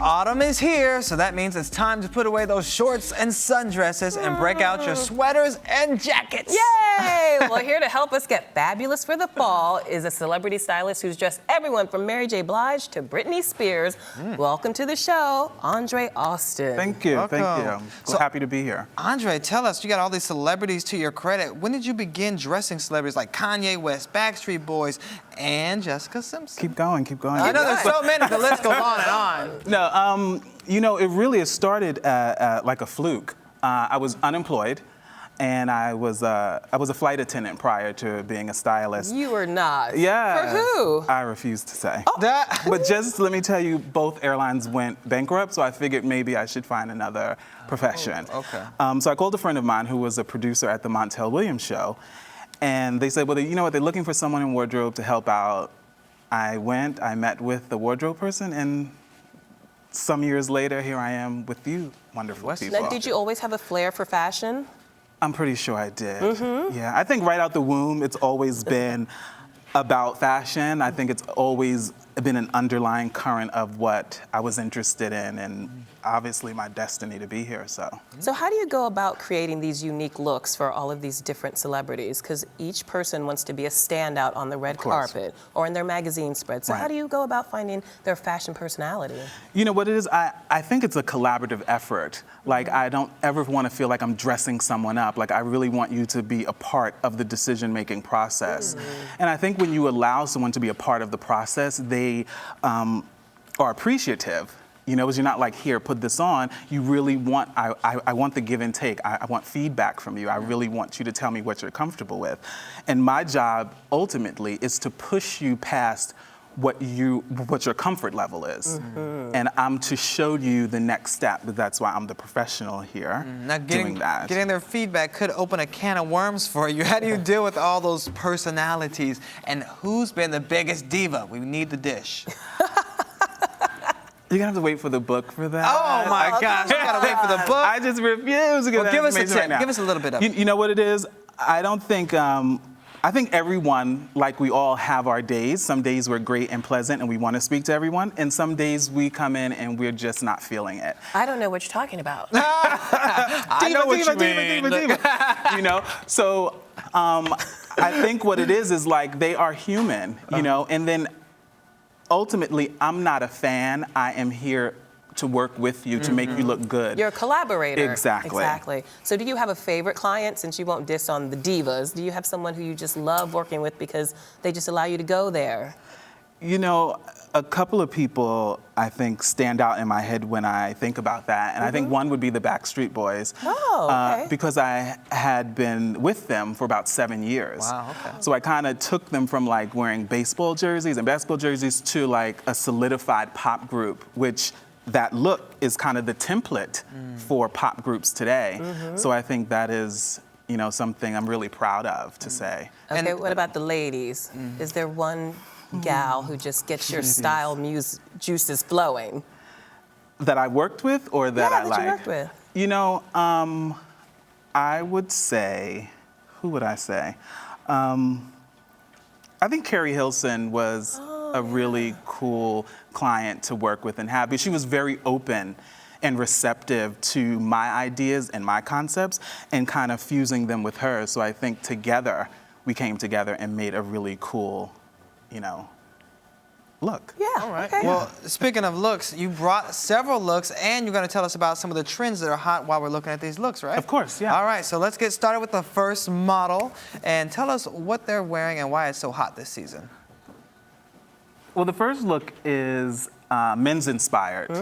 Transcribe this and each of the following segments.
Autumn is here, so that means it's time to put away those shorts and sundresses and break out your sweaters and jackets. Yay! Well, here to help us get fabulous for the fall is a celebrity stylist who's dressed everyone from Mary J. Blige to Britney Spears. Welcome to the show, Andre Austin. Thank you, Welcome. thank you. I'm so happy to be here. Andre, tell us, you got all these celebrities to your credit. When did you begin dressing celebrities like Kanye West, Backstreet Boys, and Jessica Simpson? Keep going, keep going. I know there's so many, the list goes on and on. No, you know, it really has started like a fluke. I was unemployed, and I was a flight attendant prior to being a stylist. You were not. Yeah. For who? I refuse to say. Oh. But just let me tell you, both airlines went bankrupt, so I figured maybe I should find another profession. Oh, okay. So I called a friend of mine who was a producer at the Montel Williams show, and they said, well, you know what, they're looking for someone in wardrobe to help out. I went, I met with the wardrobe person, and some years later, here I am with you, wonderful people. Now, did you always have a flair for fashion? I'm pretty sure I did. Yeah, I think right out the womb, it's always been about fashion. I think it's always been an underlying current of what I was interested in, and obviously my destiny to be here, so. So how do you go about creating these unique looks for all of these different celebrities? Because each person wants to be a standout on the red carpet or in their magazine spread. So how do you go about finding their fashion personality? You know what it is? I think it's a collaborative effort. Like, I don't ever want to feel like I'm dressing someone up. Like, I really want you to be a part of the decision-making process. And I think when you allow someone to be a part of the process, they are appreciative. You know, because you're not like, here, put this on. You really want, I want the give and take. I want feedback from you. I really want you to tell me what you're comfortable with. And my job, ultimately, is to push you past what your comfort level is. And I'm to show you the next step. That's why I'm the professional here doing that. Getting their feedback could open a can of worms for you. How do you deal with all those personalities? And who's been the biggest diva? We need the dish. You're gonna have to wait for the book for that. Oh my gosh, you gotta wait for the book. I just refuse to give that give us a information tip. right now. Give us a little bit of it. You know what it is? I don't think, I think everyone, like we all have our days. Some days we're great and pleasant and we want to speak to everyone. And some days we come in and we're just not feeling it. I don't know what you're talking about. I know what you mean. You know, so I think what it is like they are human, you know, and then ultimately, I'm not a fan. I am here to work with you to make you look good. You're a collaborator. Exactly. Exactly. So do you have a favorite client, since you won't diss on the divas? Do you have someone who you just love working with because they just allow you to go there? You know, a couple of people, I think, stand out in my head when I think about that. And I think one would be the Backstreet Boys. Oh, okay. Because I had been with them for about 7 years. Wow, okay. So I kind of took them from like wearing baseball jerseys and basketball jerseys to like a solidified pop group, which that look is kind of the template for pop groups today. So I think that is, you know, something I'm really proud of to say. Okay, what about the ladies? Is there one gal who just gets your style juices flowing? That I worked with or that I that like? you worked with. You know, I would say, who would I say? I think Carrie Hilson was a really cool client to work with and have, because she was very open and receptive to my ideas and my concepts and kind of fusing them with hers. So I think together, we came together and made a really cool, you know, look. Yeah, All right. okay. Well, speaking of looks, you brought several looks, and you're going to tell us about some of the trends that are hot while we're looking at these looks, right? Of course, yeah. All right, so let's get started with the first model, and tell us what they're wearing and why it's so hot this season. Well, the first look is men's inspired.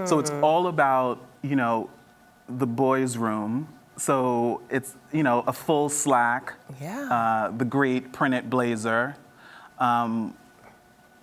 So it's all about, you know, the boys' room. So it's, you know, a full slack, the great printed blazer.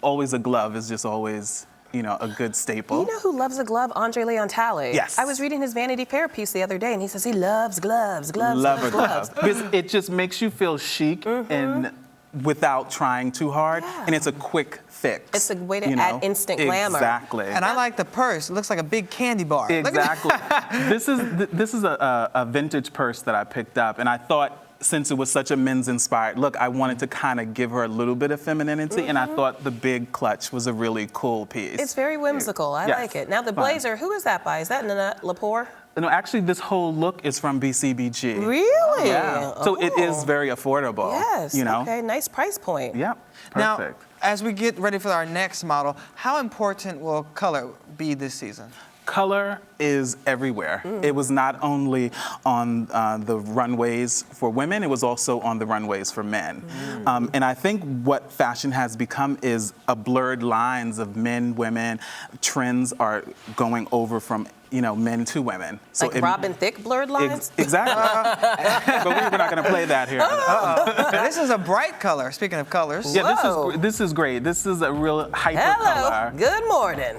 Always a glove is just always, you know, a good staple. You know who loves a glove? Andre Leon Talley. Yes. I was reading his Vanity Fair piece the other day, and he says he loves gloves, gloves, Love gloves, a glove. Because it just makes you feel chic and without trying too hard, and it's a quick fix. It's a way to you know? add instant glamour. Exactly. And I like the purse. It looks like a big candy bar. Exactly. This is a vintage purse that I picked up, and I thought since it was such a men's inspired look, I wanted to kind of give her a little bit of femininity, and I thought the big clutch was a really cool piece. It's very whimsical. I like it. Now the blazer, who is that by? Is that Nanette Lepore? No, actually, this whole look is from BCBG. Really? Yeah. So it is very affordable. Yes. You know? Okay, nice price point. Yep. Perfect. Now, as we get ready for our next model, how important will color be this season? Color is everywhere. It was not only on the runways for women, it was also on the runways for men. And I think what fashion has become is a blurred lines of men, women. Trends are going over from men to women. So Like Robin Thicke blurred lines? Exactly. But we're not going to play that here. Now, this is a bright color, speaking of colors. Yeah, Whoa. this is great. This is a real hyper Hello. color. Good morning.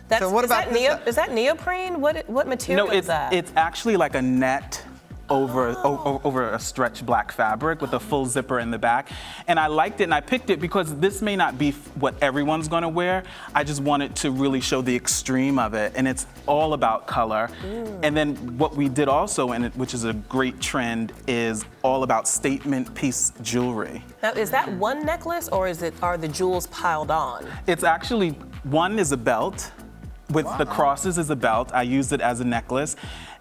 That's, So what about this? Is that neoprene? What material No, is that? it's actually like a net over a stretch black fabric with a full zipper in the back. And I liked it and I picked it because this may not be what everyone's gonna wear. I just wanted to really show the extreme of it, and it's all about color. And then what we did also, which is a great trend, is all about statement piece jewelry. Now, is that one necklace or are the jewels piled on? It's actually, one is a belt, with the crosses is a belt. I used it as a necklace.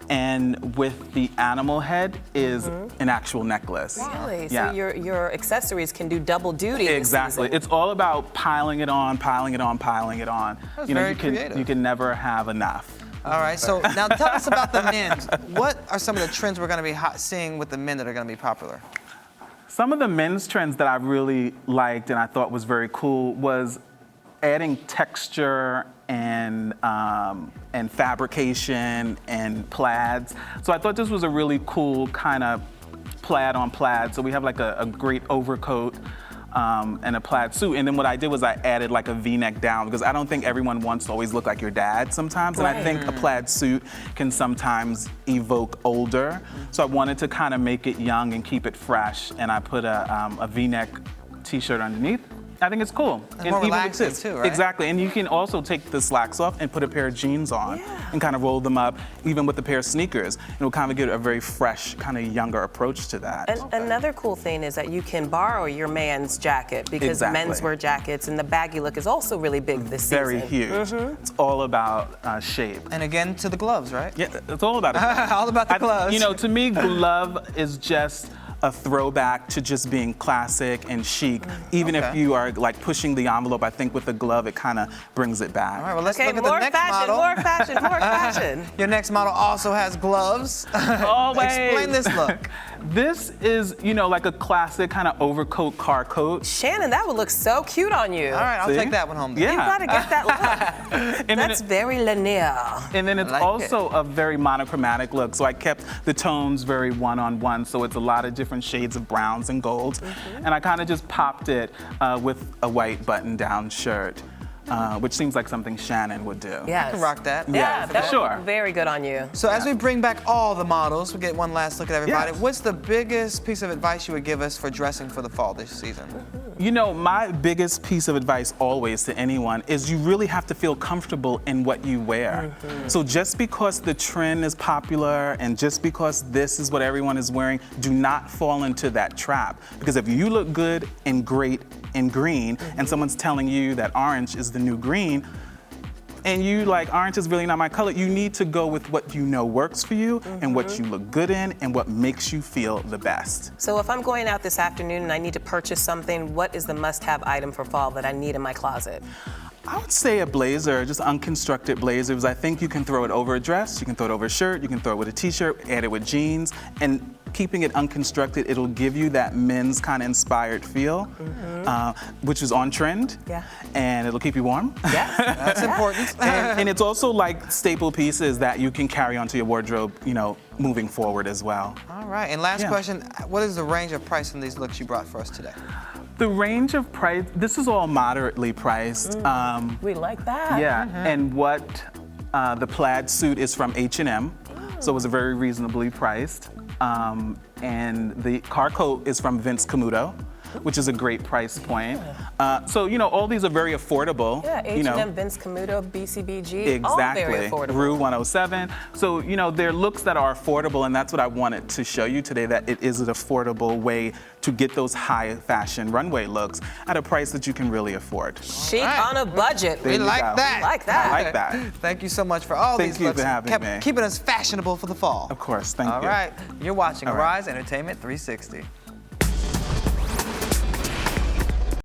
And with the animal head is an actual necklace. Really? Yeah. So your accessories can do double duty this Exactly. season. It's all about piling it on, piling it on, piling it on. That's very creative. You can never have enough. All right, so now tell us about the men's. What are some of the trends we're going to be seeing with the men that are going to be popular? Some of the men's trends that I really liked and I thought was very cool was adding texture and fabrication and plaids. So I thought this was a really cool kind of plaid on plaid. So we have like a great overcoat and a plaid suit. And then what I did was I added like a V-neck down because I don't think everyone wants to always look like your dad sometimes. And I think a plaid suit can sometimes evoke older. So I wanted to kind of make it young and keep it fresh. And I put a V-neck t-shirt underneath. I think it's cool. And more even with relaxing this, too, right? Exactly, and you can also take the slacks off and put a pair of jeans on and kind of roll them up, even with a pair of sneakers. It'll kind of give a very fresh, kind of younger approach to that. And another cool thing is that you can borrow your man's jacket because men's wear jackets, and the baggy look is also really big this season. Very huge. It's all about shape. And again, to the gloves, right? Yeah, it's all about it. All about the gloves. To me, glove is just a throwback to just being classic and chic. Even if you are like pushing the envelope, I think with the glove, it kind of brings it back. All right, well, let's Okay, look at the more next fashion, model. more fashion, more fashion. Your next model also has gloves. Always. Explain this look. This is, like a classic kind of overcoat, car coat. Shannon, that would look so cute on you. All right, I'll See? take that one home then. Yeah. You gotta get that look. And That's very linear. And then it's like also a very monochromatic look. So I kept the tones very one-on-one. So it's a lot of different shades of browns and golds. And I kind of just popped it with a white button-down shirt. Which seems like something Shannon would do. Yes. I can rock that. Yeah, that would Sure. look very good on you. So as we bring back all the models, we get one last look at everybody. Yes. What's the biggest piece of advice you would give us for dressing for the fall this season? My biggest piece of advice always to anyone is you really have to feel comfortable in what you wear. So just because the trend is popular and just because this is what everyone is wearing, do not fall into that trap. Because if you look good and great in green and someone's telling you that orange is the new green, and you like, orange is really not my color, you need to go with what you know works for you and what you look good in and what makes you feel the best. So if I'm going out this afternoon and I need to purchase something, what is the must-have item for fall that I need in my closet? I would say a blazer, just unconstructed blazers. I think you can throw it over a dress, you can throw it over a shirt, you can throw it with a t-shirt, add it with jeans, and keeping it unconstructed, it'll give you that men's kind of inspired feel, which is on trend. Yeah. And it'll keep you warm. Yes. That's important. And it's also like staple pieces that you can carry onto your wardrobe, moving forward as well. All right, and last Yeah. question, what is the range of price in these looks you brought for us today? The range of price, this is all moderately priced. We like that. Yeah, and what the plaid suit is from H&M, so it was very reasonably priced. And the car coat is from Vince Camuto. which is a great price point. So, you know, all these are very affordable. Yeah, you know. H&M, Vince Camuto, BCBG, Exactly. all very affordable. Rue 107. So, you know, they're looks that are affordable, and that's what I wanted to show you today, that it is an affordable way to get those high fashion runway looks at a price that you can really afford. Chic Right. on a budget. There We you like go. that. We like that. I like that. Thank you so much for all Thank these you looks. for having me. Keeping us fashionable for the fall. Of course, thank you. All right. You're watching All right. Arise Entertainment 360.